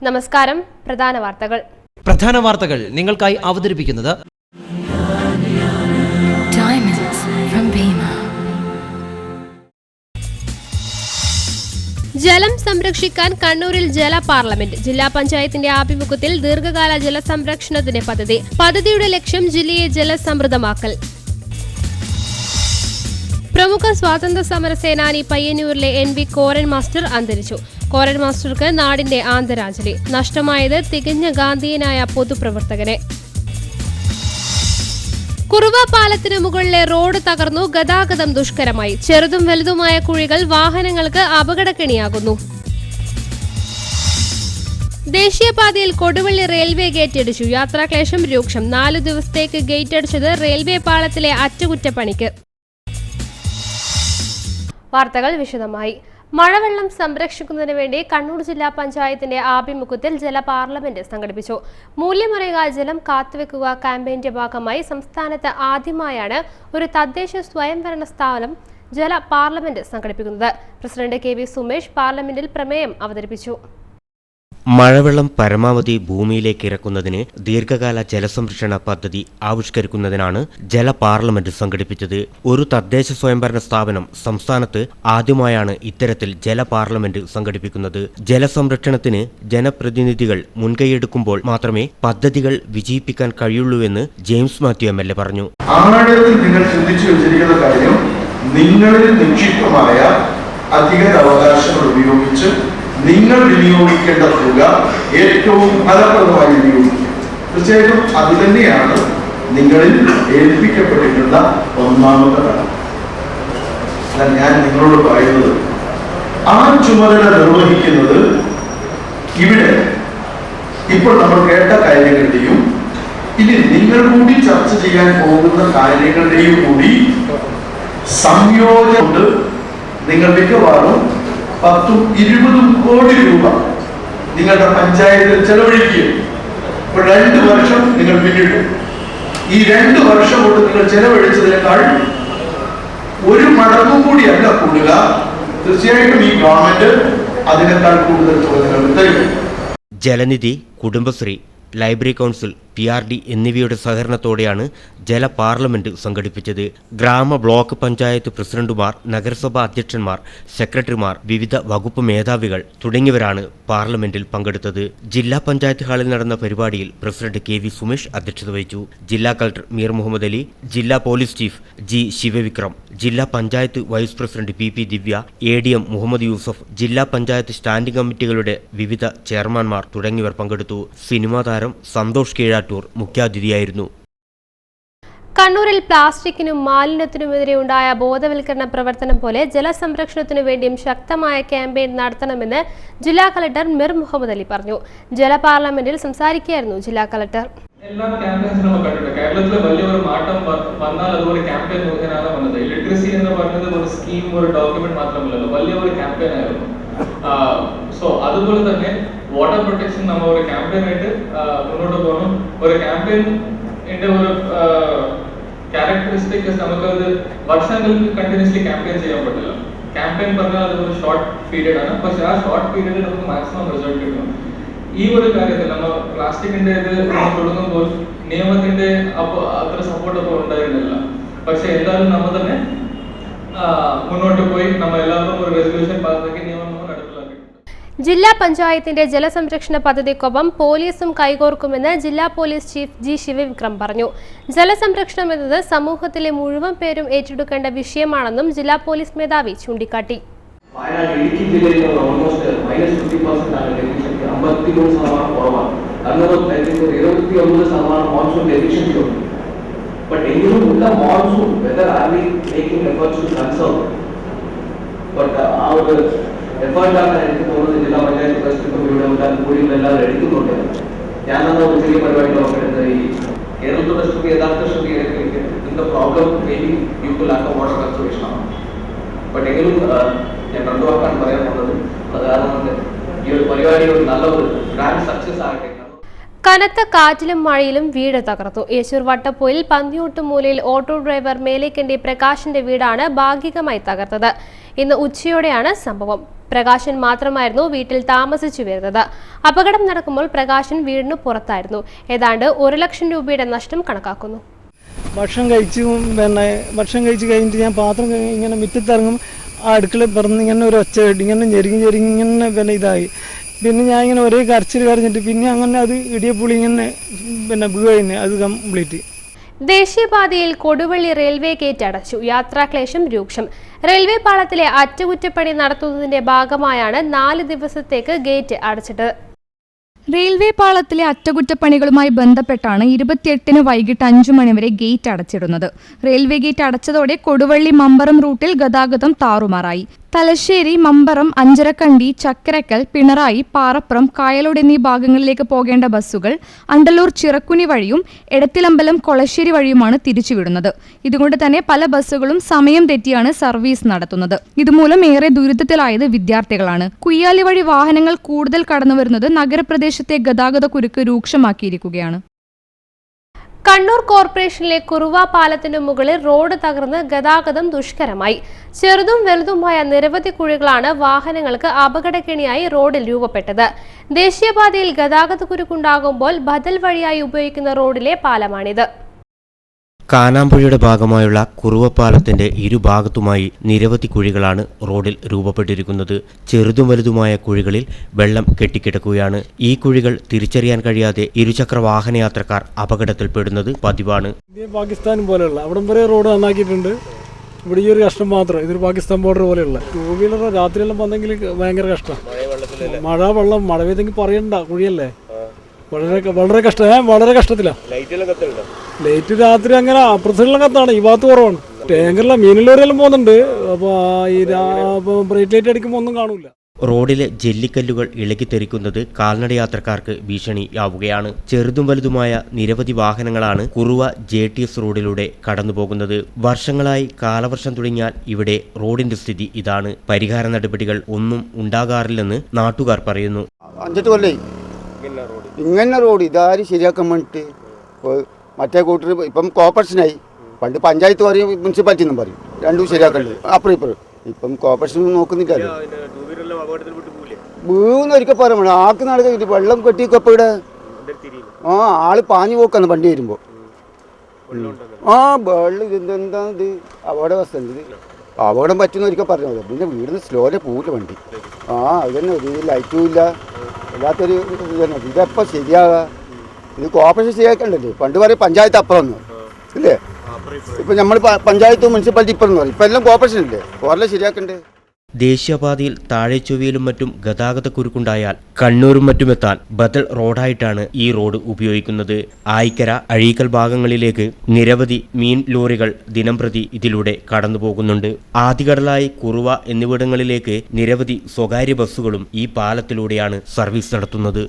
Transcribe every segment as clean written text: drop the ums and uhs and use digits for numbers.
നമസ്കാരം. പ്രധാന വാർത്തകൾ നിങ്ങൾക്കായി അവതരിപ്പിക്കുന്നത് ജലം സംരക്ഷിക്കാൻ കണ്ണൂരിൽ ജല പാർലമെന്റ്. ജില്ലാ പഞ്ചായത്തിന്റെ ആഭിമുഖ്യത്തിൽ ദീർഘകാല ജലസംരക്ഷണത്തിന് പദ്ധതിയുടെ ലക്ഷ്യം ജില്ലയെ ജലസമൃദ്ധമാക്കൽ. പ്രമുഖ സ്വാതന്ത്ര്യ സമര സേനാനി പയ്യന്നൂരിലെ NV കോരൻ മാസ്റ്റർ അന്തരിച്ചു. കോരൻ മാസ്റ്റർക്ക് നാടിന്റെ ആദരാഞ്ജലി. നഷ്ടമായത് തികഞ്ഞ ഗാന്ധിയനായ പൊതുപ്രവർത്തകനെ. കുറുവ പാലത്തിന് മുകളിലെ റോഡ് തകർന്നു. ഗതാഗതം ദുഷ്കരമായി. ചെറുതും വലുതുമായ കുഴികൾ വാഹനങ്ങൾക്ക് അപകടക്കെണിയാകുന്നു. ദേശീയപാതയിൽ കൊടുവള്ളി റെയിൽവേ ഗേറ്റ് ഇടിച്ചു. യാത്രാക്ലേശം രൂക്ഷം. 4 ദിവസത്തേക്ക് ഗേറ്റ് അടിച്ചത് റെയിൽവേ പാളത്തിലെ അറ്റകുറ്റപ്പണിക്ക്. വാർത്തകൾ വിശദമായി. മഴവെള്ളം സംരക്ഷിക്കുന്നതിന് വേണ്ടി കണ്ണൂർ ജില്ലാ പഞ്ചായത്തിന്റെ ആഭിമുഖ്യത്തിൽ ജല പാർലമെന്റ് സംഘടിപ്പിച്ചു. മൂല്യമറിയുക ജലം കാത്തുവെക്കുക ക്യാമ്പയിന്റെ ഭാഗമായി സംസ്ഥാനത്ത് ആദ്യമായാണ് ഒരു തദ്ദേശ സ്വയംഭരണ സ്ഥാപനം ജല പാർലമെന്റ് സംഘടിപ്പിക്കുന്നത്. പ്രസിഡന്റ് KV സുമേഷ് പാർലമെന്റിൽ പ്രമേയം അവതരിപ്പിച്ചു. മഴവെള്ളം പരമാവധി ഭൂമിയിലേക്ക് ഇറക്കുന്നതിന് ദീർഘകാല ജലസംരക്ഷണ പദ്ധതി ആവിഷ്കരിക്കുന്നതിനാണ് ജല പാർലമെന്റ് സംഘടിപ്പിച്ചത്. ഒരു തദ്ദേശ സ്വയംഭരണ സ്ഥാപനം സംസ്ഥാനത്ത് ആദ്യമായാണ് ഇത്തരത്തിൽ ജല പാർലമെന്റ് സംഘടിപ്പിക്കുന്നത്. ജലസംരക്ഷണത്തിന് ജനപ്രതിനിധികൾ മുൻകൈയെടുക്കുമ്പോൾ മാത്രമേ പദ്ധതികൾ വിജയിപ്പിക്കാൻ കഴിയുള്ളൂവെന്ന് ജെയിംസ് മാത്യു MLA പറഞ്ഞു. നിങ്ങൾ ചിന്തിച്ചു വെച്ചിരിക്കുന്ന കാര്യം, നിങ്ങളിൽ നിക്ഷിപ്തമായ അധികാരാവകാശങ്ങൾ ഉപയോഗിച്ച് നിങ്ങൾ വിനിയോഗിക്കേണ്ട തുക ഏറ്റവും ഫലപ്രദമായി വിനിയോഗിക്കുക. തീർച്ചയായിട്ടും അത് തന്നെയാണ് നിങ്ങളിൽ ഏൽപ്പിക്കപ്പെട്ടിട്ടുള്ള ഒന്നാമത്തെ ഘടകം. ഞാൻ നിങ്ങളോട് പറയുന്നത്, ആ ചുമതല നിർവഹിക്കുന്നത് ഇവിടെ ഇപ്പോൾ നമ്മൾ കേട്ട കാര്യങ്ങളുടെയും ഇനി നിങ്ങൾ കൂടി ചർച്ച ചെയ്യാൻ പോകുന്ന കാര്യങ്ങളുടെയും കൂടി സംയോജനം കൊണ്ട് നിങ്ങൾ മിക്കവാറും 10-20 കോടി രൂപ നിങ്ങളുടെ പഞ്ചായത്തിൽ ചെലവഴിക്കുക. ഇപ്പോൾ 2 വർഷം നിങ്ങൾ പിന്നിട്ടു. ഈ 2 വർഷം കൊണ്ട് നിങ്ങൾ ചെലവഴിച്ചതിനേക്കാൾ 1 മടങ്ങും കൂടിയല്ല കൂടുക. തീർച്ചയായിട്ടും ഈ ഗവൺമെന്റ് അതിനേക്കാൾ കൂടുതൽ തുക നിങ്ങൾക്ക് തരും. Jalanidhi, Kudumbashree, library council, PRD എന്നിവയുടെ സഹകരണത്തോടെയാണ് ജല പാർലമെന്റ് സംഘടിപ്പിച്ചത്. ഗ്രാമ ബ്ലോക്ക് പഞ്ചായത്ത് പ്രസിഡന്റുമാർ, നഗരസഭാ അധ്യക്ഷന്മാർ, സെക്രട്ടറിമാർ, വിവിധ വകുപ്പ് മേധാവികൾ തുടങ്ങിയവരാണ് പാർലമെന്റിൽ പങ്കെടുത്തത്. ജില്ലാ പഞ്ചായത്ത് ഹാളിൽ നടന്ന പരിപാടിയിൽ പ്രസിഡന്റ് KV സുമേഷ് അധ്യക്ഷത വഹിച്ചു. ജില്ലാ കളക്ടർ മീർ മുഹമ്മദ് അലി, ജില്ലാ പോലീസ് ചീഫ് G ശിവവിക്രം, ജില്ലാ പഞ്ചായത്ത് വൈസ് പ്രസിഡന്റ് PP ദിവ്യ, ADM മുഹമ്മദ് യൂസഫ്, ജില്ലാ പഞ്ചായത്ത് സ്റ്റാൻഡിംഗ് കമ്മിറ്റികളുടെ വിവിധ ചെയർമാൻമാർ തുടങ്ങിയവർ പങ്കെടുത്തു. സിനിമാ താരം സന്തോഷ് കീഴാറ്റൂർ മുഖ്യാതിഥിയായിരുന്നു. കണ്ണൂരിൽ പ്ലാസ്റ്റിക്കിനും മാലിന്യത്തിനുമെതിരെ ഉണ്ടായ ബോധവൽക്കരണ പ്രവർത്തനം പോലെ ജലസംരക്ഷണത്തിനു വേണ്ടിയും ശക്തമായ ക്യാമ്പയിൻ നടത്തണമെന്ന് ജില്ലാ കളക്ടർ മിർ മുഹമ്മദ് അലി പറഞ്ഞു. ജല പാർലമെന്റിൽ സംസാരിക്കുകയായിരുന്നു ജില്ലാ കളക്ടർ. എല്ലാ ക്യാമ്പയിൻസും നമ്മൾ കണ്ടിട്ടുണ്ട്. കേരളത്തിൽ വലിയൊരു മാറ്റം വന്നാൽ അതുപോലെ ക്യാമ്പയിൻ മുഖേനയാണ് വന്നത്. ലിറ്ററസി എന്ന് പറയുന്നത് ഒരു സ്കീം, ഒരു ഡോക്യുമെന്റ് മാത്രമല്ലല്ലോ, വലിയൊരു ക്യാമ്പയിൻ ആയിരുന്നു. സോ അതുപോലെ തന്നെ വാട്ടർ പ്രൊട്ടക്ഷൻ നമ്മൾ ഒരു ക്യാമ്പയിൻ ആയിട്ട് മുന്നോട്ട് പോകണം. ഒരു ക്യാമ്പയിൻ്റെ ഒരു ക്യാരക്ടറിസ്റ്റിക് നമുക്കത് വർഷങ്ങൾക്ക് കണ്ടിന്യൂസ്ലി ക്യാമ്പയിൻ ചെയ്യാൻ പറ്റില്ല. ക്യാമ്പയിൻ പറഞ്ഞാൽ അത് ഒരു ഷോർട്ട് പീരീഡ് ആണ്. പക്ഷെ ആ ഷോർട്ട് പീരീഡിൽ നമുക്ക് മാക്സിമം റിസൾട്ട് കിട്ടണം. ഈ ഒരു കാര്യത്തിൽ നമ്മൾ പ്ലാസ്റ്റിക്കിന്റെ ഇത് തുടങ്ങുമ്പോൾ നിയമത്തിന്റെ അത്ര സപ്പോർട്ട് അപ്പോൾ ഉണ്ടായിരുന്നില്ല. പക്ഷെ എല്ലാവരും നമ്മൾ തന്നെ മുന്നോട്ട് പോയി നമ്മൾ എല്ലാവർക്കും ഒരു റെസൊല്യൂഷൻ പാസ്സാക്കി നിയമം നടപ്പിലാക്കി. ജില്ലാ പഞ്ചായത്തിന്റെ ജലസംരക്ഷണ പദ്ധതിക്കൊപ്പം പോലീസും കൈകോർക്കുമെന്ന് ജില്ലാ പോലീസ് ചീഫ് G ശിവവിക്രം പറഞ്ഞു. ജലസംരക്ഷണം എന്നത് സമൂഹത്തിലെ മുഴുവൻ പേരും ഏറ്റെടുക്കേണ്ട വിഷയമാണെന്നും ജില്ലാ പോലീസ് മേധാവി ചൂണ്ടിക്കാട്ടി. എഫേർട്ടാണ് എനിക്ക് തോന്നുന്നത് ജില്ലാ പഞ്ചായത്ത് പ്രസിഡന്റും ഇവിടെ ഉണ്ടാകുന്ന കൂടികളെല്ലാവരും എടുക്കുന്നുണ്ട്. ഞാനൊന്ന് ഒരു ചെറിയ പരിപാടി നോക്കുന്നത് ഈ കേരളത്തിലുള്ള ശ്രുതി യഥാർത്ഥ ശ്രുതിയിലേക്ക് ഇതിന്റെ problem mainly due to lack of water conservation ആണ്. ബട്ട് എങ്കിലും ഞാൻ രണ്ടുവാക്കാൻ പറയാൻ പോകുന്നത് പ്രധാനമന്ത്രി ഈ ഒരു പരിപാടി ഒരു നല്ലൊരു ഗ്രാൻഡ് സക്സസ് ആകട്ടെ. കനത്ത കാറ്റിലും മഴയിലും വീട് തകർത്തു. യേശൂർ വട്ടപ്പോയിൽ പന്നിയോട്ടുമൂലയിൽ ഓട്ടോ ഡ്രൈവർ മേലേക്കണ്ടി പ്രകാശിന്റെ വീടാണ് ഭാഗികമായി തകർത്തത്. ഇന്ന് ഉച്ചയോടെയാണ് സംഭവം. പ്രകാശൻ മാത്രമായിരുന്നു വീട്ടിൽ താമസിച്ചു വരുന്നത്. അപകടം നടക്കുമ്പോൾ പ്രകാശൻ വീടിന് പുറത്തായിരുന്നു. ഏതാണ്ട് 1 ലക്ഷം രൂപയുടെ നഷ്ടം കണക്കാക്കുന്നു. ഭക്ഷണം കഴിച്ച് കഴിഞ്ഞിട്ട് ഞാൻ പാത്രം ഇങ്ങനെ മുറ്റത്തിറങ്ങും, ആ അടുക്കള പറഞ്ഞ് ഇങ്ങനെ ഒരു ഒച്ച കേട്ട് ഇങ്ങനെ ഞെരുങ്ങി ഇതായി. പിന്നെ ഞാൻ ഇങ്ങനെ ഒരേ കരഞ്ഞിട്ട് പിന്നെ അങ്ങനെ അത് ഇടിയപ്പുളി ഇങ്ങനെ വീഴുന്നു അത് കംപ്ലീറ്റ്. ദേശീയപാതയിൽ കൊടുവള്ളി റെയിൽവേ ഗേറ്റ് അടച്ചു. യാത്രാക്ലേശം രൂക്ഷം. റെയിൽവേ പാളത്തിലെ അറ്റകുറ്റപ്പണി നടത്തുന്നതിന്റെ ഭാഗമായാണ് 4 ദിവസത്തേക്ക് ഗേറ്റ് അടച്ചിട്ടത്. റെയിൽവേ പാളത്തിലെ അറ്റകുറ്റപ്പണികളുമായി ബന്ധപ്പെട്ടാണ് 28-ന് വൈകിട്ട് 5 മണിവരെ ഗേറ്റ് അടച്ചിടുന്നത്. റെയിൽവേ ഗേറ്റ് അടച്ചതോടെ കൊടുവള്ളി മമ്പറം റൂട്ടിൽ ഗതാഗതം താറുമാറായി. തലശ്ശേരി, മമ്പറം, അഞ്ചരക്കണ്ടി, ചക്കരക്കൽ, പിണറായി, പാറപ്പുറം, കായലോട് എന്നീ ഭാഗങ്ങളിലേക്ക് പോകേണ്ട ബസ്സുകൾ അണ്ടല്ലൂർ ചിറക്കുനി വഴിയും എടത്തിലമ്പലം കൊളശ്ശേരി വഴിയുമാണ് തിരിച്ചുവിടുന്നത്. ഇതുകൊണ്ട് തന്നെ പല ബസ്സുകളും സമയം തെറ്റിയാണ് സർവീസ് നടത്തുന്നത്. ഇതുമൂലം ഏറെ ദുരിതത്തിലായത് വിദ്യാർത്ഥികളാണ്. കുയ്യാലി വഴി വാഹനങ്ങൾ കൂടുതൽ കടന്നുവരുന്നത് നഗരപ്രദേശത്തെ ഗതാഗത കുരുക്ക് രൂക്ഷമാക്കിയിരിക്കുകയാണ്. കണ്ണൂർ കോർപ്പറേഷനിലെ കുറുവ പാലത്തിന് മുകളിൽ റോഡ് തകർന്ന് ഗതാഗതം ദുഷ്കരമായി. ചെറുതും വലുതുമായ നിരവധി കുഴികളാണ് വാഹനങ്ങൾക്ക് അപകടക്കെണിയായി റോഡിൽ രൂപപ്പെട്ടത്. ദേശീയപാതയിൽ ഗതാഗതക്കുരുക്കുണ്ടാകുമ്പോൾ ബദൽ വഴിയായി ഉപയോഗിക്കുന്ന റോഡിലെ പാലമാണിത്. കാനാമ്പുഴയുടെ ഭാഗമായുള്ള കുറുവപ്പാലത്തിന്റെ ഇരുഭാഗത്തുമായി നിരവധി കുഴികളാണ് റോഡിൽ രൂപപ്പെട്ടിരിക്കുന്നത്. ചെറുതും വലുതുമായ കുഴികളിൽ വെള്ളം കെട്ടിക്കിടക്കുകയാണ്. ഈ കുഴികൾ തിരിച്ചറിയാൻ കഴിയാതെ ഇരുചക്ര വാഹനയാത്രക്കാർ അപകടത്തിൽപ്പെടുന്നത് പതിവാണ്. പാകിസ്ഥാൻ പോലെയുള്ള അവിടം വരെ റോഡ് നന്നാക്കിയിട്ടുണ്ട്. ഇവിടെ ഈ ഒരു കഷ്ടം മാത്രം, ഇതൊരു പാകിസ്ഥാൻ ബോർഡർ പോലെയുള്ള 2 വീലർ രാത്രിയെല്ലാം വന്നെങ്കിൽ ഭയങ്കര കഷ്ടം. മഴ പെയ്തെങ്കിൽ പറയണ്ട, കുഴിയല്ലേ, വളരെ കഷ്ടം, വളരെ കഷ്ടത്തിലാണ്. ലൈറ്റ് രാത്രി അങ്ങനെ അപ്പുറത്തുള്ള കത്താണ്, ഈ ഭാഗത്ത് കുറവാണ്. ടാങ്കറിലെ മീനിലോരെല്ലാം പോകുന്നുണ്ട്. അപ്പോൾ ബ്രേക്ക് ലൈറ്റ് അടിക്കുമ്പോൾ ഒന്നും കാണൂല. റോഡിലെ ജെല്ലിക്കല്ലുകൾ ഇളകിത്തെറിക്കുന്നത് കാൽനട യാത്രക്കാർക്ക് ഭീഷണിയാവുകയാണ്. ചെറുതും വലുതുമായ നിരവധി വാഹനങ്ങളാണ് കുറുവ JTS റോഡിലൂടെ കടന്നുപോകുന്നത്. വർഷങ്ങളായി കാലവർഷം തുടങ്ങിയാൽ ഇവിടെ റോഡിന്റെ സ്ഥിതി ഇതാണ്. പരിഹാര നടപടികൾ ഒന്നും ഉണ്ടാകാറില്ലെന്ന് നാട്ടുകാർ പറയുന്നു. 5-8 കൊല്ലം ഇങ്ങനെ റോഡ് ഇതാരും ശരിയാക്കാൻ വേണ്ടിയിട്ട് മറ്റേ കൂട്ടർ ഇപ്പം കോർപ്പറേഷനായി. പണ്ട് പഞ്ചായത്ത് പറയും, മുനിസിപ്പാലിറ്റി എന്നും പറയും, രണ്ടും ശരിയാക്കണ്ട് അപ്പുറം ഇപ്പുറം. ഇപ്പം കോർപ്പറേഷൻ നോക്കുന്നില്ലല്ലോ. വീന്നൊരിക്കൽ പറയാൻ ആൾക്ക് നടക്കുക വെള്ളം കെട്ടിയൊക്കെ ഇവിടെ ആള് പാഞ്ഞു പോക്കാന്ന് വണ്ടി വരുമ്പോ. വെള്ളം ഇതെന്താ ഇത് അപകടാവസ്ഥ. ഇത് അപകടം പറ്റുന്ന ഒരിക്കൽ പറഞ്ഞത്. പിന്നെ വീടിന് സ്ലോയിലെ പോവില്ല വണ്ടി. അത് തന്നെ ഒരു ലൈറ്റും ഇല്ല, വല്ലാത്തൊരു ഇത് തന്നെ. ഇതെപ്പോൾ ശരിയാകാം? ഇത് കോർപ്പറേഷൻ ശരിയാക്കണ്ടല്ലേ. പണ്ട് പറയും പഞ്ചായത്ത് അപ്പുറം എന്ന് ഇല്ലേ, ഇപ്പം നമ്മൾ പഞ്ചായത്ത് മുനിസിപ്പാലിറ്റി ഇപ്പുറം എന്ന് പറയും. ഇപ്പം എല്ലാം കോർപ്പറേഷൻ ഇല്ലേ, കോർപ്പറേഷൻ ശരിയാക്കണ്ടേ. ദേശീയപാതയിൽ താഴെച്ചൊവ്വയിലും മറ്റും ഗതാഗതക്കുരുക്കുണ്ടായാൽ കണ്ണൂരും മറ്റുമെത്താൻ ബദൽ റോഡായിട്ടാണ് ഈ റോഡ് ഉപയോഗിക്കുന്നത്. ആയിക്കര, അഴീക്കൽ ഭാഗങ്ങളിലേക്ക് നിരവധി മീൻ ലോറികൾ ദിനംപ്രതി ഇതിലൂടെ കടന്നുപോകുന്നുണ്ട്. ആദികടലായി, കുറുവ എന്നിവിടങ്ങളിലേക്ക് നിരവധി സ്വകാര്യ ബസ്സുകളും ഈ പാലത്തിലൂടെയാണ് സർവീസ് നടത്തുന്നത്.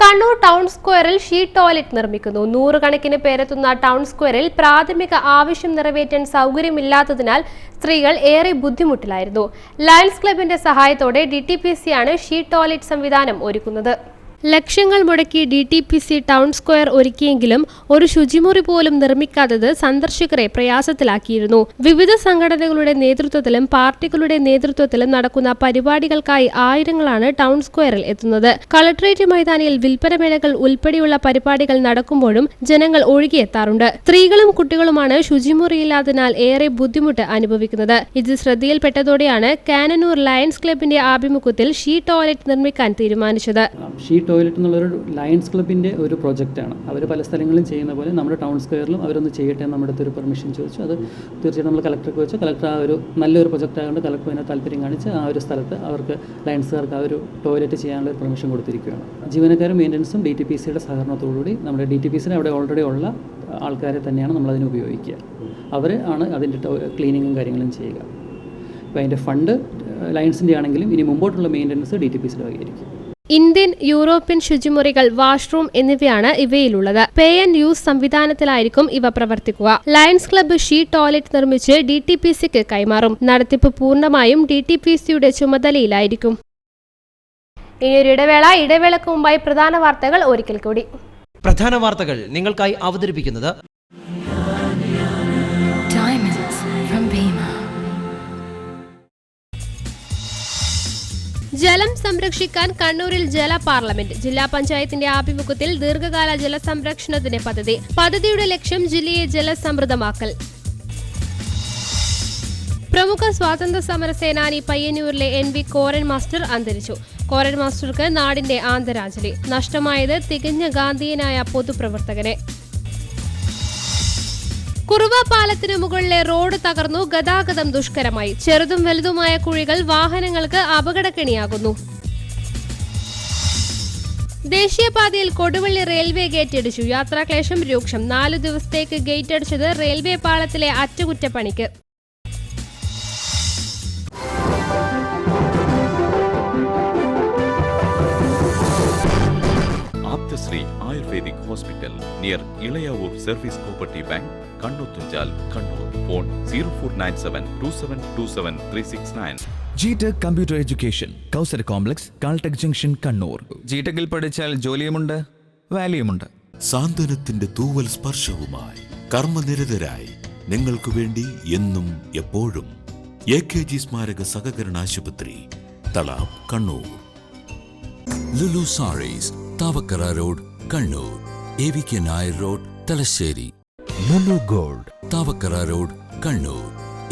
കണ്ണൂർ ടൗൺ സ്ക്വയറിൽ ഷീറ്റ് ടോയ്ലറ്റ് നിർമ്മിക്കുന്നു. 100 കണക്കിന് പേരെത്തുന്ന ടൗൺ സ്ക്വയറിൽ പ്രാഥമിക ആവശ്യം നിറവേറ്റാൻ സൗകര്യമില്ലാത്തതിനാൽ സ്ത്രീകൾ ഏറെ ബുദ്ധിമുട്ടിലായിരുന്നു. ലയൺസ് ക്ലബിന്റെ സഹായത്തോടെ DTPC ആണ് ഷീറ്റ് ടോയ്ലറ്റ് സംവിധാനം ഒരുക്കുന്നത്. ലക്ഷങ്ങൾ മുടക്കി DTPC ടൗൺ സ്ക്വയർ ഒരുക്കിയെങ്കിലും ഒരു ശുചിമുറി പോലും നിർമ്മിക്കാത്തത് സന്ദർശകരെ പ്രയാസത്തിലാക്കിയിരുന്നു. വിവിധ സംഘടനകളുടെ നേതൃത്വത്തിലും പാർട്ടികളുടെ നേതൃത്വത്തിലും നടക്കുന്ന പരിപാടികൾക്കായി ആയിരങ്ങളാണ് ടൗൺ സ്ക്വയറിൽ എത്തുന്നത്. കളക്ടറേറ്റ് മൈതാനിയിൽ വിൽപ്പനമേളകൾ ഉൾപ്പെടെയുള്ള പരിപാടികൾ നടക്കുമ്പോഴും ജനങ്ങൾ ഒഴുകിയെത്താറുണ്ട്. സ്ത്രീകളും കുട്ടികളുമാണ് ശുചിമുറിയില്ലാത്തതിനാൽ ഏറെ ബുദ്ധിമുട്ട് അനുഭവിക്കുന്നത്. ഇത് ശ്രദ്ധയിൽപ്പെട്ടതോടെയാണ് കാനനൂർ ലയൺസ് ക്ലബിന്റെ ആഭിമുഖ്യത്തിൽ ഷീറ്റ് ടോയ്ലറ്റ് നിർമ്മിക്കാൻ തീരുമാനിച്ചത്. ടോയ്ലറ്റ് എന്നുള്ളൊരു ലയൺസ് ക്ലബിൻ്റെ ഒരു പ്രൊജക്റ്റാണ്. അവർ പല സ്ഥലങ്ങളിലും ചെയ്യുന്ന പോലെ നമ്മുടെ ടൗൺ സ്ക്വയറിലും അവരൊന്ന് ചെയ്യട്ടെ എന്ന് നമ്മുടെ അടുത്ത് ഒരു പെർമിഷൻ ചോദിച്ചു. അത് തീർച്ചയായിട്ടും നമ്മൾ കളക്ടർക്ക് വെച്ചു. കളക്ടർ ആ ഒരു നല്ലൊരു പ്രൊജക്റ്റ് ആയതുകൊണ്ട് കളക്ടർ അതിനെ താല്പര്യം കാണിച്ച് ആ ഒരു സ്ഥലത്ത് അവർക്ക് ലയൺസുകാർക്ക് ആ ഒരു ടോയ്ലറ്റ് ചെയ്യാനുള്ള ഒരു പെർമിഷൻ കൊടുത്തിരിക്കുകയാണ്. ജീവനക്കാരും മെയിൻ്റനൻസും DTPCയുടെ സഹകരണത്തോടുകൂടി നമ്മുടെ DTPCയുടെ അവിടെ ഓൾറെഡി ഉള്ള ആൾക്കാരെ തന്നെയാണ് നമ്മളതിന് ഉപയോഗിക്കുക. അവർ ആണ് അതിൻ്റെ ക്ലീനിങ്ങും കാര്യങ്ങളും ചെയ്യുക. അപ്പോൾ അതിൻ്റെ ഫണ്ട് ലയൺസിൻ്റെ ആണെങ്കിലും ഇനി മുമ്പോട്ടുള്ള മെയിൻ്റനൻസ് DTPCയുടെ വകയായിരിക്കും. ഇന്ത്യൻ, യൂറോപ്യൻ ശുചിമുറികൾ, വാഷ്റൂം എന്നിവയാണ് ഇവയിലുള്ളത്. പേ ആൻഡ് യൂസ് സംവിധാനത്തിലായിരിക്കും ഇവ പ്രവർത്തിക്കുക. ലയൺസ് ക്ലബ്ബ് ഷീ ടോയ്ലറ്റ് നിർമ്മിച്ച് DTPCക്ക് കൈമാറും. നടത്തിപ്പ് പൂർണ്ണമായും DTPCയുടെ ചുമതലയിലായിരിക്കും. ഇനിയൊരു ഇടവേളക്ക് മുമ്പായി പ്രധാന വാർത്തകൾ ഒരിക്കൽ കൂടി. പ്രധാന വാർത്തകൾ നിങ്ങൾക്കായി അവതരിപ്പിക്കുന്നത് ജലം സംരക്ഷിക്കാൻ കണ്ണൂരിൽ ജല പാർലമെന്റ്. ജില്ലാ പഞ്ചായത്തിന്റെ ആഭിമുഖ്യത്തിൽ ദീർഘകാല ജലസംരക്ഷണത്തിന് പദ്ധതി. പദ്ധതിയുടെ ലക്ഷ്യം ജില്ലയെ ജലസമൃദ്ധമാക്കൽ. പ്രമുഖ സ്വാതന്ത്ര്യ സമര സേനാനി പയ്യന്നൂരിലെ NV കോരൻ മാസ്റ്റർ അന്തരിച്ചു. കോരൻ മാസ്റ്റർക്ക് നാടിന്റെ ആദരാഞ്ജലി. നഷ്ടമായത് തികഞ്ഞ ഗാന്ധിയനായ പൊതുപ്രവർത്തകനെ. കുറുവ പാലത്തിന് മുകളിലെ റോഡ് തകർന്നു. ഗതാഗതം ദുഷ്കരമായി. ചെറുതും വലുതുമായ കുഴികൾ വാഹനങ്ങൾക്ക് അപകടക്കെണിയാകുന്നു. ദേശീയപാതയിൽ കൊടുവള്ളി റെയിൽവേ ഗേറ്റ് ഇടിച്ചു. യാത്രാക്ലേശം രൂക്ഷം. 4 ദിവസത്തേക്ക് ഗേറ്റ് അടിച്ചത് റെയിൽവേ പാളത്തിലെ അറ്റകുറ്റപ്പണിക്ക്. Aapthasree ayurvedic hospital near Elayavoor service cooperative bank, Kannothumchal, Kannur. Phone 04972727 GTech computer education, Kausara complex, Caltex junction, Kannur. GTechൽ പഠിച്ചാൽ ജോലിയുമുണ്ട്, വാല്യൂമുണ്ട്. സാന്ത്വനത്തിന്റെ തൂവൽ സ്പർശവുമായി കർമ്മനിരതരായി നിങ്ങൾക്ക് വേണ്ടി എന്നും എപ്പോഴും AKG സ്മാരക സഹകരണ ആശുപത്രി, Thalap, Kannur. Lulu Sarees, Thavakkara road, Kannur. AVK Nair road, Thalassery. Lulu gold, Thavakkara road, Kannur.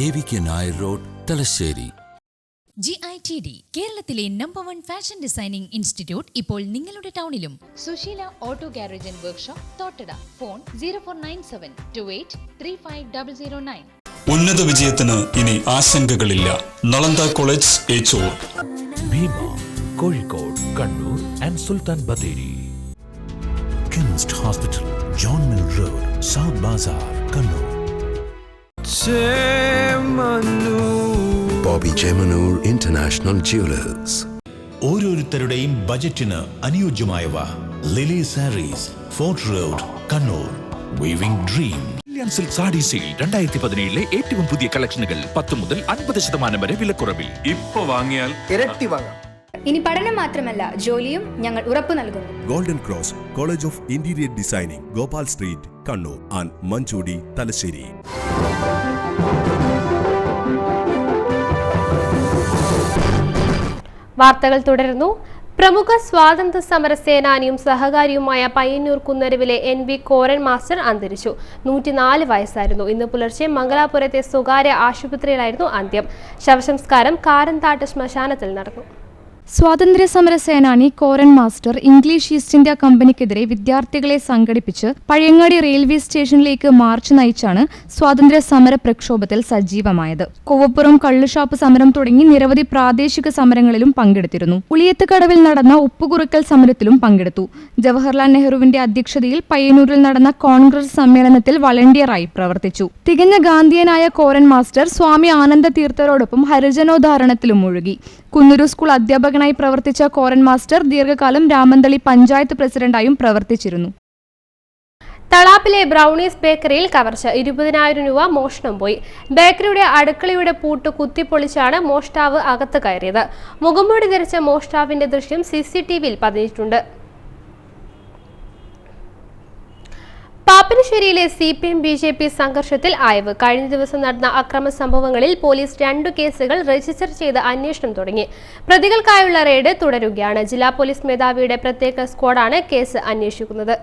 AVK Nair road, Thalassery. GITD കേരളത്തിലെ നമ്പർ 1 ഫാഷൻ ഡിസൈനിംഗ് ഇൻസ്റ്റിറ്റ്യൂട്ട് ഇപ്പോൾ നിങ്ങളുടെ ടൗണിലും. Susheela auto garage and workshop, Thottada. Phone 0497283509. ഉന്നത വിജയത്തിന് ഇനി ആശങ്കകളില്ല. Nalanda college, Echur. Bhima, Kozhikode, Kannur and Sultan Bathery. Chemist hospital, John mill road, south bazaar, Kannur. Bobby Chemmanur international jewellers. ഓരോരുത്തരുടെയും ബജറ്റിന് അനുയോജ്യമായവ. Lily Sarees, Fort Road, Kannur. Weaving dream. Sari sale 2017 ഏറ്റവും പുതിയ കളക്ഷനുകൾ 10 മുതൽ 50% വരെ വിലക്കുറവിൽ. ഇപ്പൊ വാങ്ങിയാൽ ഇരട്ടി വാങ്ങാം. ഇനി പഠനം മാത്രമല്ല, ജോലിയും ഞങ്ങൾ ഉറപ്പു നൽകുന്നു. Golden cross college of interior designing, Gopal street, Kannur and Manjodi, Thalassery. വാർത്തകൾ തുടരുന്നു. പ്രമുഖ സ്വാതന്ത്ര്യ സമര സേനാനിയും സഹകാരിയുമായ പയ്യന്നൂർ കുന്നരുവിലെ NV കോരൻ മാസ്റ്റർ അന്തരിച്ചു. 104 വയസ്സായിരുന്നു. ഇന്ന് പുലർച്ചെ മംഗലാപുരത്തെ സ്വകാര്യ ആശുപത്രിയിലായിരുന്നു അന്ത്യം. ശവസംസ്കാരം കാരന്താട്ട് ശ്മശാനത്തിൽ നടന്നു. സ്വാതന്ത്ര്യ സമര സേനാനി Koran master English East India കമ്പനിക്കെതിരെ വിദ്യാർത്ഥികളെ സംഘടിപ്പിച്ച് പഴയങ്ങാടി റെയിൽവേ സ്റ്റേഷനിലേക്ക് മാർച്ച് നയിച്ചാണ് സ്വാതന്ത്ര്യ സമര പ്രക്ഷോഭത്തിൽ സജീവമായത്. കൊവ്വപ്പുറം കള്ളുഷാപ്പ് സമരം തുടങ്ങി നിരവധി പ്രാദേശിക സമരങ്ങളിലും പങ്കെടുത്തിരുന്നു. ഉളിയത്ത് കടവിൽ നടന്ന ഉപ്പുകുറുക്കൽ സമരത്തിലും പങ്കെടുത്തു. ജവഹർലാൽ നെഹ്റുവിന്റെ അധ്യക്ഷതയിൽ പയ്യന്നൂരിൽ നടന്ന കോൺഗ്രസ് സമ്മേളനത്തിൽ വളണ്ടിയറായി പ്രവർത്തിച്ചു. തികഞ്ഞ ഗാന്ധിയനായ കോരൻ മാസ്റ്റർ സ്വാമി ആനന്ദ തീർത്ഥരോടൊപ്പം ഹരിജനോദ്ധാരണത്തിലും മുഴുകി. കുന്നൂരു സ്കൂൾ അധ്യാപകനായി പ്രവർത്തിച്ച കോരൻ മാസ്റ്റർ ദീർഘകാലം രാമന്തളി പഞ്ചായത്ത് പ്രസിഡന്റായും പ്രവർത്തിച്ചിരുന്നു. തളാപ്പിലെ ബ്രൗണീസ് ബേക്കറിയിൽ കവർച്ച. 20,000 രൂപ മോഷണം പോയി. ബേക്കറിയുടെ അടുക്കളയുടെ പൂട്ട് കുത്തിപ്പൊളിച്ചാണ് മോഷ്ടാവ് അകത്ത് കയറിയത്. മുഖംമൂടി ധരിച്ച മോഷ്ടാവിന്റെ ദൃശ്യം CCTVയിൽ പതിഞ്ഞിട്ടുണ്ട്. പാപ്പനശ്ശേരിയിലെ CPM-BJP സംഘർഷത്തിൽ അയവ്. കഴിഞ്ഞ ദിവസം നടന്ന അക്രമ സംഭവങ്ങളിൽ പോലീസ് 2 കേസുകൾ രജിസ്റ്റർ ചെയ്ത് അന്വേഷണം തുടങ്ങി. പ്രതികൾക്കായുള്ള റെയ്ഡ് തുടരുകയാണ്. ജില്ലാ പോലീസ് മേധാവിയുടെ പ്രത്യേക സ്ക്വാഡാണ് കേസ് അന്വേഷിക്കുന്നത്.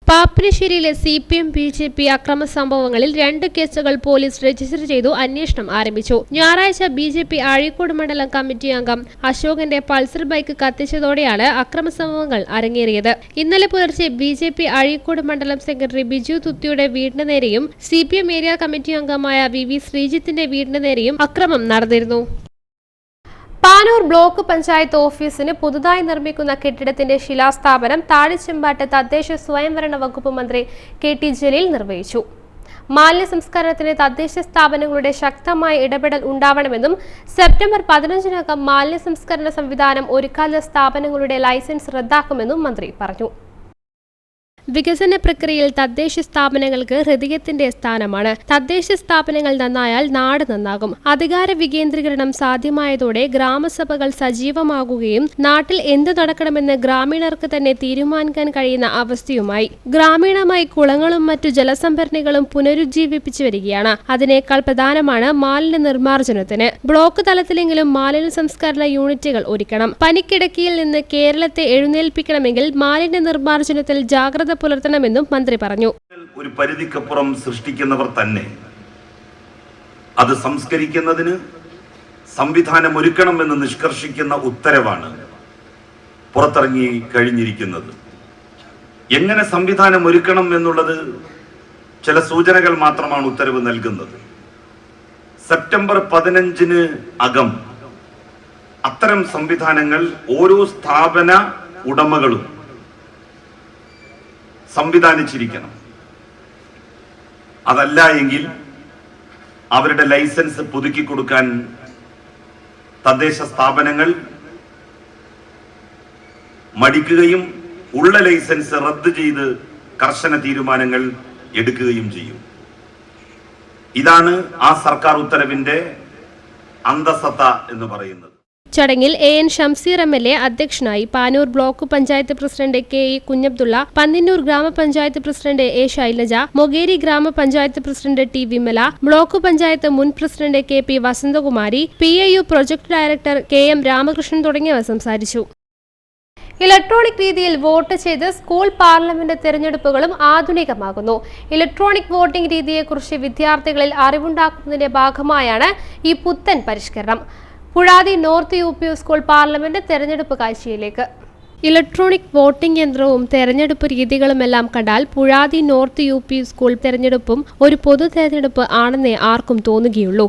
പാപ്പനശ്ശേരിയിലെ CPM-BJP അക്രമ സംഭവങ്ങളിൽ 2 കേസുകൾ പോലീസ് രജിസ്റ്റർ ചെയ്തു അന്വേഷണം ആരംഭിച്ചു. ഞായറാഴ്ച BJP അഴീക്കോട് മണ്ഡലം കമ്മിറ്റി അംഗം അശോകന്റെ പൾസർ ബൈക്ക് കത്തിച്ചതോടെയാണ് അക്രമ സംഭവങ്ങൾ അരങ്ങേറിയത്. ഇന്നലെ പുലർച്ചെ BJP അഴീക്കോട് മണ്ഡലം സെക്രട്ടറി ബിജു തുത്തിയുടെ വീടിന് നേരെയും CPM ഏരിയ കമ്മിറ്റി അംഗമായ VV ശ്രീജിത്തിന്റെ വീടിന് നേരെയും അക്രമം നടന്നിരുന്നു. പാനൂർ ബ്ലോക്ക് പഞ്ചായത്ത് ഓഫീസിന് പുതുതായി നിർമ്മിക്കുന്ന കെട്ടിടത്തിന്റെ ശിലാസ്ഥാപനം താഴെച്ചെമ്പാട്ട് തദ്ദേശ സ്വയംഭരണ വകുപ്പ് മന്ത്രി KT ജലീൽ നിർവഹിച്ചു. മാലിന്യ സംസ്കരണത്തിന് തദ്ദേശ സ്ഥാപനങ്ങളുടെ ശക്തമായ ഇടപെടൽ ഉണ്ടാവണമെന്നും സെപ്റ്റംബർ 15-നകം മാലിന്യ സംസ്കരണ സംവിധാനം ഒരുക്കാത്ത സ്ഥാപനങ്ങളുടെ ലൈസൻസ് റദ്ദാക്കുമെന്നും മന്ത്രി പറഞ്ഞു. വികസന പ്രക്രിയയിൽ തദ്ദേശ സ്ഥാപനങ്ങൾക്ക് ഹൃദയത്തിന്റെ സ്ഥാനമാണ്. തദ്ദേശ സ്ഥാപനങ്ങൾ നന്നായാൽ നാട് നന്നാകും. അധികാര വികേന്ദ്രീകരണം സാധ്യമായതോടെ ഗ്രാമസഭകൾ സജീവമാകുകയും നാട്ടിൽ എന്ത് നടക്കണമെന്ന് ഗ്രാമീണർക്ക് തന്നെ തീരുമാനിക്കാൻ കഴിയുന്ന അവസ്ഥയുമായി. ഗ്രാമീണമായി കുളങ്ങളും മറ്റു ജലസംഭരണികളും പുനരുജ്ജീവിപ്പിച്ചു വരികയാണ്. അതിനേക്കാൾ പ്രധാനമാണ് മാലിന്യ നിർമ്മാർജ്ജനത്തിന്. ബ്ലോക്ക് തലത്തിലെങ്കിലും മാലിന്യ സംസ്കരണ യൂണിറ്റുകൾ ഒരുക്കണം. പനിക്കിടക്കിയിൽ നിന്ന് കേരളത്തെ എഴുന്നേൽപ്പിക്കണമെങ്കിൽ മാലിന്യ നിർമ്മാർജ്ജനത്തിൽ ജാഗ്രത പുലർത്തണമെന്നും മന്ത്രി പറഞ്ഞു. ഒരു പരിധിക്കപ്പുറം സൃഷ്ടിക്കുന്നവർ തന്നെ അത് സംസ്കരിക്കുന്നതിന് സംവിധാനം ഒരുക്കണമെന്ന് നിഷ്കർഷിക്കുന്ന ഉത്തരവാണ് പുറത്തിറങ്ങി കഴിഞ്ഞിരിക്കുന്നത്. എങ്ങനെ സംവിധാനം ഒരുക്കണം എന്നുള്ളത് ചില സൂചനകൾ മാത്രമാണ് ഉത്തരവ് നൽകുന്നത്. സെപ്റ്റംബർ 15-ന് അകം അത്തരം സംവിധാനങ്ങൾ ഓരോ സ്ഥാപന ഉടമകളും സംവിധാനിച്ചിരിക്കണം. അതല്ല എങ്കിൽ അവരുടെ ലൈസൻസ് പുതുക്കി കൊടുക്കാൻ തദ്ദേശ സ്ഥാപനങ്ങൾ മടിക്കുകയും ഉള്ള ലൈസൻസ് റദ്ദ് ചെയ്ത് കർശന തീരുമാനങ്ങൾ എടുക്കുകയും ചെയ്യും. ഇതാണ് ആ സർക്കാർ ഉത്തരവിന്റെ അന്തസത്ത എന്ന് പറയുന്നത്. ചടങ്ങിൽ AN ഷംസീർ MLA അധ്യക്ഷനായി. Panoor block panchayat president KE Kunhabdulla, Panniyannur ഗ്രാമപഞ്ചായത്ത് പ്രസിഡന്റ് A ശൈലജ, മൊകേരി ഗ്രാമപഞ്ചായത്ത് president T Vimala, block panchayat മുൻ president KP Vasanthakumari, PIU project director KM Ramakrishnan തുടങ്ങിയവർ സംസാരിച്ചു. ഇലക്ട്രോണിക് രീതിയിൽ വോട്ട് ചെയ്ത് സ്കൂൾ പാർലമെന്റ് തെരഞ്ഞെടുപ്പുകളും ആധുനികമാകുന്നു. ഇലക്ട്രോണിക് വോട്ടിംഗ് രീതിയെക്കുറിച്ച് വിദ്യാർത്ഥികളിൽ അറിവുണ്ടാക്കുന്നതിന്റെ ഭാഗമായാണ് ഈ പുത്തൻ പരിഷ്കരണം. Puzhathi north UP school parliament തെരഞ്ഞെടുപ്പ് കാഴ്ചയിലേക്ക്. ഇലക്ട്രോണിക് വോട്ടിംഗ് യന്ത്രവും തെരഞ്ഞെടുപ്പ് രീതികളുമെല്ലാം കണ്ടാൽ പുഴാതി നോർത്ത് UP സ്കൂൾ തെരഞ്ഞെടുപ്പും ഒരു പൊതു തെരഞ്ഞെടുപ്പ് ആണെന്നേ ആർക്കും തോന്നുകയുള്ളൂ.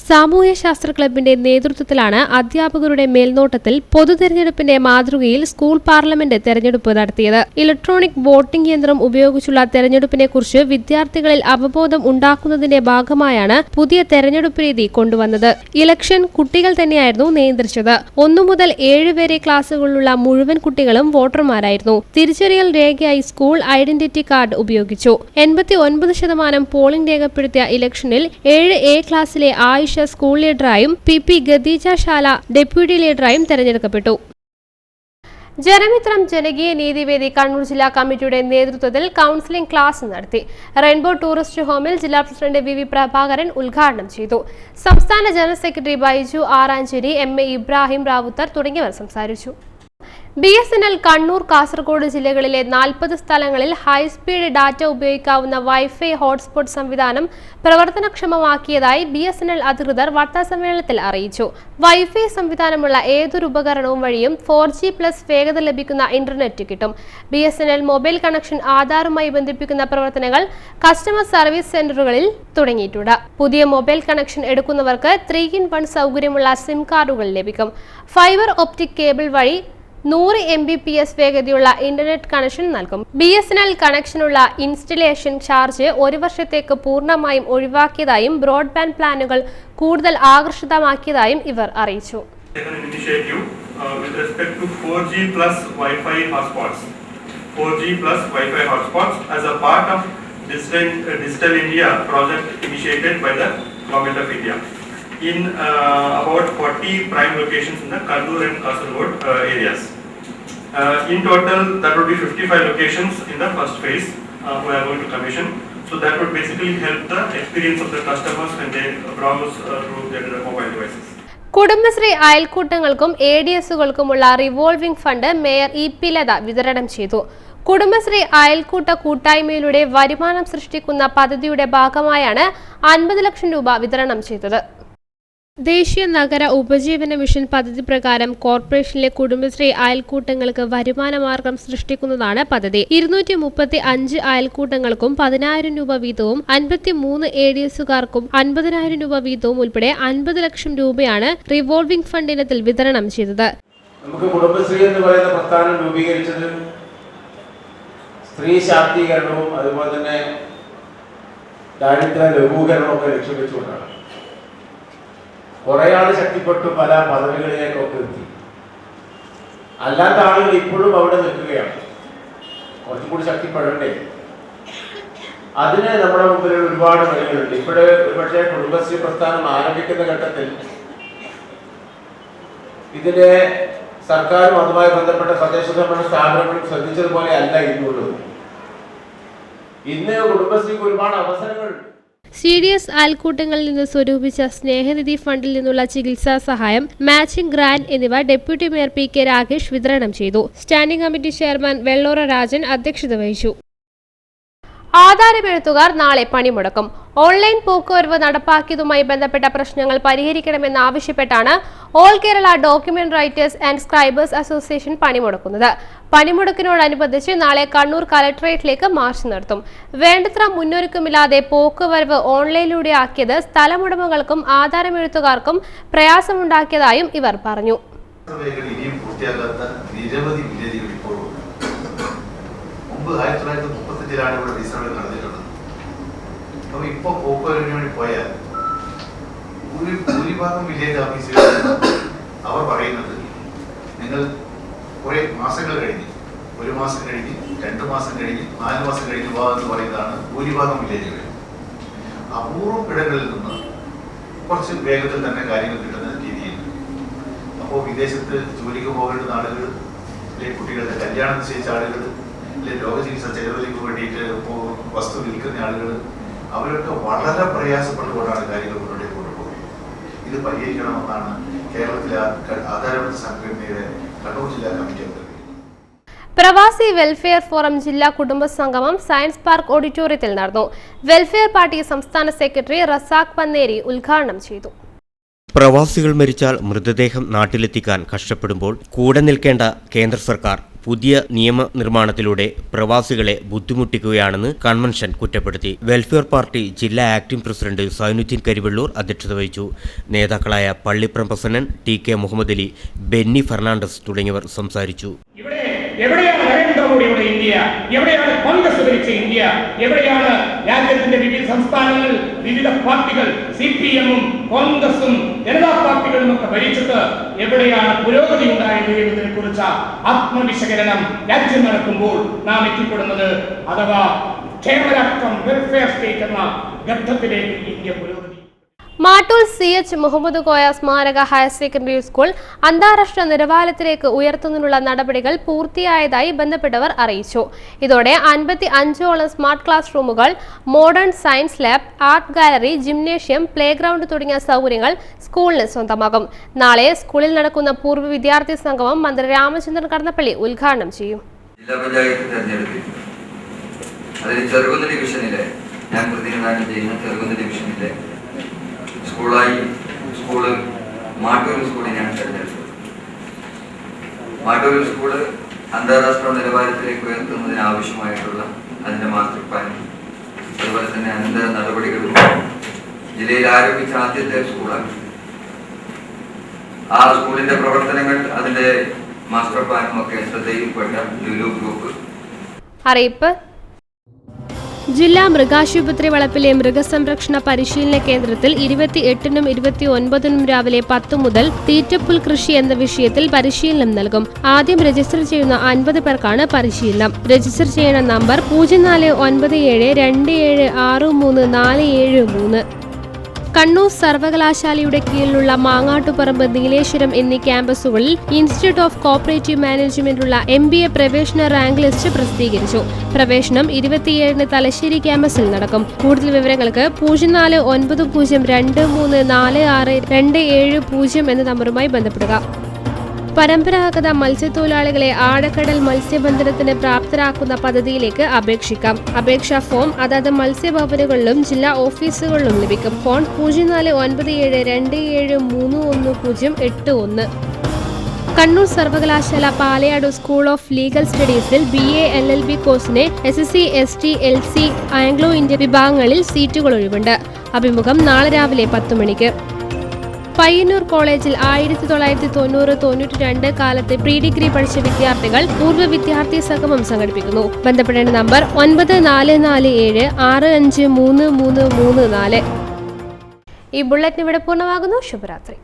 സാമൂഹ്യ ശാസ്ത്ര ക്ലബിന്റെ നേതൃത്വത്തിലാണ് അധ്യാപകരുടെ മേൽനോട്ടത്തിൽ പൊതുതെരഞ്ഞെടുപ്പിന്റെ മാതൃകയിൽ സ്കൂൾ പാർലമെന്റ് തെരഞ്ഞെടുപ്പ് നടത്തിയത്. ഇലക്ട്രോണിക് വോട്ടിംഗ് യന്ത്രം ഉപയോഗിച്ചുള്ള തെരഞ്ഞെടുപ്പിനെക്കുറിച്ച് വിദ്യാർത്ഥികളിൽ അവബോധം ഉണ്ടാക്കുന്നതിന്റെ ഭാഗമായാണ് പുതിയ തെരഞ്ഞെടുപ്പ് രീതി കൊണ്ടുവന്നത്. ഇലക്ഷൻ കുട്ടികൾ തന്നെയായിരുന്നു നിയന്ത്രിച്ചത്. 1 മുതൽ 7 വരെ ക്ലാസുകളിലുള്ള മുഴുവൻ കുട്ടികളും വോട്ടർമാരായിരുന്നു. തിരിച്ചറിയൽ രേഖയായി സ്കൂൾ ഐഡന്റിറ്റി കാർഡ് ഉപയോഗിച്ചു. 89% പോളിംഗ് രേഖപ്പെടുത്തിയ ഇലക്ഷനിൽ 7A ക്ലാസ്സിലെ ആയിഷ സ്കൂൾ ലീഡറായും PP ഗദീജ ശാല ഡെപ്യൂട്ടി ലീഡറായും തെരഞ്ഞെടുക്കപ്പെട്ടു. ജനമിത്രം ജനകീയ നീതിവേദി കണ്ണൂർ ജില്ലാ കമ്മിറ്റിയുടെ നേതൃത്വത്തിൽ കൗൺസിലിംഗ് ക്ലാസ് നടത്തി. റെയിൻബോ ടൂറിസ്റ്റ് ഹോമിൽ ജില്ലാ പ്രസിഡന്റ് VV പ്രഭാകരൻ ഉദ്ഘാടനം ചെയ്തു. സംസ്ഥാന general secretary Baiju Aranchery, MA Ibrahim Ravuther തുടങ്ങിയവർ സംസാരിച്ചു. BSNL കണ്ണൂർ, കാസർഗോഡ് ജില്ലകളിലെ 40 സ്ഥലങ്ങളിൽ ഹൈസ്പീഡ് ഡാറ്റ ഉപയോഗിക്കാവുന്ന വൈഫൈ ഹോട്ട്സ്പോട്ട് സംവിധാനം പ്രവർത്തനക്ഷമമാക്കിയതായി BSNL അധികൃതർ വാർത്താസമ്മേളനത്തിൽ അറിയിച്ചു. വൈഫൈ സംവിധാനമുള്ള ഏതൊരു ഉപകരണവും വഴിയും 4G+ വേഗത ലഭിക്കുന്ന ഇന്റർനെറ്റ് കിട്ടും. BSNL മൊബൈൽ കണക്ഷൻ ആധാറുമായി ബന്ധിപ്പിക്കുന്ന പ്രവർത്തനങ്ങൾ കസ്റ്റമർ സർവീസ് സെന്ററുകളിൽ തുടങ്ങിയിട്ടുണ്ട്. പുതിയ മൊബൈൽ കണക്ഷൻ എടുക്കുന്നവർക്ക് 3-in-1 സൗകര്യമുള്ള സിം കാർഡുകൾ ലഭിക്കും. ഫൈബർ ഒപ്റ്റിക് കേബിൾ വഴി 100 Mbps വേഗതയുള്ള ഇന്റർനെറ്റ് കണക്ഷൻ നൽകും. BSNL കണക്ഷനുള്ള ഇൻസ്റ്റലേഷൻ ചാർജ് 1 വർഷത്തേക്ക് പൂർണ്ണമായും ഒഴിവാക്കിയതായും ബ്രോഡ്ബാൻഡ് പ്ലാനുകൾ കൂടുതൽ ആകർഷകമാക്കിയതായും ഇവർ അറിയിച്ചു. 4G+ Wi-Fi hotspots as a part of Digital India project initiated by the Government of India in about 40 prime locations in the Kannur and Kasaragod areas. In total, that would be 55 locations in the first phase we are going to commission. So that would basically help the experience of the customers when they browse through their mobile devices. Kudumbashree അയൽക്കൂട്ടങ്ങൾക്കും ADSകൾക്കുമുള്ള revolving fund mayor EP Latha വിതരണം ചെയ്തു. കുടുംബശ്രീ അയൽക്കൂട്ട കൂട്ടായ്മയിലൂടെ വരുമാനം സൃഷ്ടിക്കുന്ന പദ്ധതിയുടെ ഭാഗമായാണ് 50 ലക്ഷം രൂപ വിതരണം ചെയ്തത്. ദേശീയ നഗര ഉപജീവന മിഷൻ പദ്ധതി പ്രകാരം കോർപ്പറേഷനിലെ കുടുംബശ്രീ അയൽക്കൂട്ടങ്ങൾക്ക് വരുമാന മാർഗം സൃഷ്ടിക്കുന്നതാണ് പദ്ധതി. 235 അയൽക്കൂട്ടങ്ങൾക്കും 10,000 രൂപ വീതവും 53 ADSകാർക്കും 50,000 രൂപ വീതവും ഉൾപ്പെടെ 50 ലക്ഷം രൂപയാണ് റിവോൾവിംഗ് ഫണ്ട് ഇനത്തിൽ വിതരണം ചെയ്തത്. നമുക്ക് കുടുംബശ്രീ എന്ന് പറയുന്ന പ്രസ്ഥാനം രൂപീകരിച്ചത് സ്ത്രീ ശാക്തീകരണവും അതുപോലെ തന്നെ ദാരിദ്ര്യ ലഘൂകരണവും ഒക്കെ ലക്ഷ്യം വെച്ചുകൊണ്ടാണ്. കുറെ ആള് ശക്തിപ്പെട്ടു, പല പദവികളിലേക്കൊക്കെ എത്തി. അല്ലാത്ത ആളുകൾ ഇപ്പോഴും അവിടെ നിൽക്കുകയാണ്. കുറച്ചും കൂടി ശക്തിപ്പെടണ്ടേ? അതിന് നമ്മുടെ മുമ്പിൽ ഒരുപാട് വഴികളുണ്ട്. ഇവിടെ ഒരുപക്ഷെ കുടുംബശ്രീ പ്രസ്ഥാനം ആരംഭിക്കുന്ന ഘട്ടത്തിൽ ഇതിന്റെ സർക്കാരും അതുമായി ബന്ധപ്പെട്ട തദ്ദേശ സ്വയംഭരണ സ്ഥാപനങ്ങളും ശ്രദ്ധിച്ചതുപോലെ അല്ല ഇന്നുള്ളത്. ഇന്ന് കുടുംബശ്രീക്ക് ഒരുപാട് അവസരങ്ങളുണ്ട്. CDS അയൽക്കൂട്ടങ്ങളിൽ നിന്ന് സ്വരൂപിച്ച സ്നേഹനിധി ഫണ്ടിൽ നിന്നുള്ള ചികിത്സാ സഹായം, മാച്ചിംഗ് ഗ്രാന്റ് എന്നിവ ഡെപ്യൂട്ടി മേയർ PK രാകേഷ് വിതരണം ചെയ്തു. Standing committee chairman Vellora Rajan അധ്യക്ഷത വഹിച്ചു. ആധാരമെഴുത്തുകാർ നാളെ പണിമുടക്കും. ഓൺലൈൻ പോക്കുവരവ് നടപ്പാക്കിയതുമായി ബന്ധപ്പെട്ട പ്രശ്നങ്ങൾ പരിഹരിക്കണമെന്നാവശ്യപ്പെട്ടാണ് all Kerala document writers and scribes association പണിമുടക്കുന്നത്. പണിമുടക്കിനോടനുബന്ധിച്ച് നാളെ കണ്ണൂർ കലക്ടറേറ്റിലേക്ക് മാർച്ച് നടത്തും. വേണ്ടത്ര മുന്നൊരുക്കമില്ലാതെ പോക്കുവരവ് ഓൺലൈനിലൂടെ ആക്കിയത് സ്ഥലമുടമകൾക്കും ആധാരമെഴുത്തുകാർക്കും പ്രയാസമുണ്ടാക്കിയതായും ഇവർ പറഞ്ഞു. മുമ്പ് 1935 ഇവിടെ വിസകൾ നടന്നിട്ടുള്ളത്. അപ്പോൾ ഇപ്പോൾ പോക്കുവരവിന് വേണ്ടി പോയാൽ ഭൂരിഭാഗം വില്ലേജ് ഓഫീസുകൾ അവർ പറയുന്നത് നിങ്ങൾ കുറേ മാസങ്ങൾ കഴിഞ്ഞ്, 1 മാസം കഴിഞ്ഞ്, 2 മാസം കഴിഞ്ഞ്, 4 മാസം കഴിഞ്ഞ് പോകാമെന്ന് പറയുന്നതാണ് ഭൂരിഭാഗം വില്ലേജുകൾ. അപൂർവം ഇടങ്ങളിൽ നിന്ന് കുറച്ച് വേഗത്തിൽ തന്നെ കാര്യങ്ങൾ കിട്ടുന്ന രീതിയിൽ. അപ്പോൾ വിദേശത്ത് ജോലിക്ക് പോകേണ്ടുന്ന ആളുകൾ, അല്ലെങ്കിൽ കുട്ടികളുടെ കല്യാണം നിശ്ചയിച്ച ആളുകൾ, രോഗചികിത്സ ചെലവിലേക്ക് വേണ്ടിയിട്ട് വസ്തു വിൽക്കുന്ന ആളുകൾ, അവരൊക്കെ വളരെ പ്രയാസപ്പെട്ടുകൊണ്ടാണ് കാര്യങ്ങൾ മുന്നോട്ട് കൊണ്ടുപോകുന്നത്. ഇത് പരിഹരിക്കണമെന്നാണ് കേരളത്തിലെ ആധാരമെഴുത്ത് സംഘടനയുടെ കണ്ണൂർ ജില്ലാ കമ്മിറ്റി അംഗങ്ങൾ. പ്രവാസി വെൽഫെയർ ഫോറം ജില്ലാ കുടുംബ സംഗമം സയൻസ് പാർക്ക് ഓഡിറ്റോറിയത്തിൽ നടന്നു. വെൽഫെയർ പാർട്ടി സംസ്ഥാന സെക്രട്ടറി റസാഖ് പന്നേരി ഉദ്ഘാടനം ചെയ്തു. പ്രവാസികൾ മരിച്ചാൽ മൃതദേഹം നാട്ടിലെത്തിക്കാൻ കഷ്ടപ്പെടുമ്പോൾ കൂടെ നിൽക്കേണ്ട കേന്ദ്ര സർക്കാർ പുതിയ നിയമനിർമ്മാണത്തിലൂടെ പ്രവാസികളെ ബുദ്ധിമുട്ടിക്കുകയാണെന്ന് കൺവെൻഷൻ കുറ്റപ്പെടുത്തി. വെൽഫെയർ പാർട്ടി ജില്ലാ ആക്ടിംഗ് പ്രസിഡന്റ് സൈനുദ്ദീൻ കരിവെള്ളൂർ അധ്യക്ഷത വഹിച്ചു. നേതാക്കളായ പള്ളിപ്രം പ്രസന്നൻ, TK മുഹമ്മദ് അലി, ബെന്നി ഫെർണാണ്ടസ് തുടങ്ങിയവർ സംസാരിച്ചു. എവിടെയാണ് നരേന്ദ്രമോദിയുടെ ഇന്ത്യ? എവിടെയാണ് കോൺഗ്രസ് ഭരിച്ച ഇന്ത്യ? എവിടെയാണ് രാജ്യത്തിന്റെ വിവിധ സംസ്ഥാനങ്ങളിൽ വിവിധ പാർട്ടികൾ, CPM-ഉം കോൺഗ്രസും ജനതാ പാർട്ടികളും ഒക്കെ ഭരിച്ചിട്ട് എവിടെയാണ് പുരോഗതി ഉണ്ടായത് എന്നതിനെ കുറിച്ച് ആത്മവിശകലനം രാജ്യം നടക്കുമ്പോൾ നാം എത്തിപ്പെടുന്നത്, അഥവാ ക്ഷേമരാഷ്ട്രം, വെൽഫെയർ സ്റ്റേറ്റ് എന്ന ഘട്ടത്തിലേക്ക് ഇന്ത്യ പുരോഗതി. മാട്ടൂൽ CH മുഹമ്മദ് കോയ സ്മാരക ഹയർ സെക്കൻഡറി സ്കൂൾ അന്താരാഷ്ട്ര നിലവാരത്തിലേക്ക് ഉയർത്തുന്നതിനുള്ള നടപടികൾ പൂർത്തിയായതായി ബന്ധപ്പെട്ടവർ അറിയിച്ചു. ഇതോടെ 55ഓളം സ്മാർട്ട് ക്ലാസ് റൂമുകൾ, modern science lab, art gallery, gymnasium, play ground തുടങ്ങിയ സൗകര്യങ്ങൾ സ്കൂളിന് സ്വന്തമാകും. നാളെ സ്കൂളിൽ നടക്കുന്ന പൂർവ്വ വിദ്യാർത്ഥി സംഗമം മന്ത്രി രാമചന്ദ്രൻ കടന്നപ്പള്ളി ഉദ്ഘാടനം ചെയ്യും. ജില്ലാ പഞ്ചായത്ത് തെരഞ്ഞെടുപ്പിൽ അതിൽ ചെറുകുന്ന് ഡിവിഷനിലെ, ഞാൻ പ്രതിനിധാനം ചെയ്യുന്ന ചെറുകുന്ന് ഡിവിഷനിലെ സ്കൂള് മാട്ടൂർ സ്കൂളിനെയാണ് തെരഞ്ഞെടുത്തത്. മാട്ടൂർ സ്കൂള് അന്താരാഷ്ട്ര നിലവാരത്തിലേക്ക് ഉയർത്തുന്നതിന് ആവശ്യമായിട്ടുള്ള അതിന്റെ മാസ്റ്റർ പ്ലാനും അതുപോലെ തന്നെ അതിന്റെ നടപടികളും ജില്ലയിൽ ആരംഭിച്ച ആദ്യത്തെ സ്കൂളാണ്. ആ സ്കൂളിന്റെ പ്രവർത്തനങ്ങൾ, അതിന്റെ മാസ്റ്റർ പ്ലാനും ഒക്കെ ശ്രദ്ധയിൽപ്പെട്ട ലുലു ഗ്രൂപ്പ്. അറിയിപ്പ്: ജില്ലാ മൃഗാശുപത്രി വളപ്പിലെ മൃഗസംരക്ഷണ പരിശീലന കേന്ദ്രത്തിൽ 28-നും 29-നും രാവിലെ 10 മുതൽ തീറ്റപ്പുൽ കൃഷി എന്ന വിഷയത്തിൽ പരിശീലനം നൽകും. ആദ്യം രജിസ്റ്റർ ചെയ്യുന്ന 50 പേർക്കാണ് പരിശീലനം. രജിസ്റ്റർ ചെയ്യേണ്ട നമ്പർ 049727634773. കണ്ണൂർ സർവകലാശാലയുടെ കീഴിലുള്ള മാങ്ങാട്ടുപറമ്പ്, നീലേശ്വരം എന്നീ ക്യാമ്പസുകളിൽ ഇൻസ്റ്റിറ്റ്യൂട്ട് ഓഫ് കോഓപ്പറേറ്റീവ് മാനേജ്മെന്റുള്ള MBA പ്രവേശന റാങ്ക് ലിസ്റ്റ് പ്രസിദ്ധീകരിച്ചു. പ്രവേശനം 27-ന് തലശ്ശേരി ക്യാമ്പസിൽ നടക്കും. കൂടുതൽ വിവരങ്ങൾക്ക് 049023462770 എന്ന നമ്പറുമായി ബന്ധപ്പെടുക. പരമ്പരാഗത മത്സ്യത്തൊഴിലാളികളെ ആഴക്കടൽ മത്സ്യബന്ധനത്തിന് പ്രാപ്തരാക്കുന്ന പദ്ധതിയിലേക്ക് അപേക്ഷിക്കാം. അപേക്ഷാ ഫോം അതത് മത്സ്യഭവനുകളിലും ജില്ലാ ഓഫീസുകളിലും ലഭിക്കും. ഫോൺ 049727311081. കണ്ണൂർ സർവകലാശാല പാലയാട് സ്കൂൾ ഓഫ് ലീഗൽ സ്റ്റഡീസിൽ BA LLB കോഴ്സിന് SSC ST LC Anglo Indian വിഭാഗങ്ങളിൽ സീറ്റുകൾ ഒഴിവുണ്ട്. അഭിമുഖം നാളെ രാവിലെ 10 മണിക്ക്. പയ്യന്നൂർ കോളേജിൽ 1990-92 കാലത്ത് പ്രീ ഡിഗ്രി പഠിച്ച വിദ്യാർത്ഥികൾ പൂർവ്വ വിദ്യാർത്ഥി സംഗമം സംഘടിപ്പിക്കുന്നു. ബന്ധപ്പെടേണ്ട നമ്പർ 9447653334. ഈ ബുള്ളറ്റിൻ ഇവിടെ പൂർണ്ണമാകുന്നു. ശുഭരാത്രി.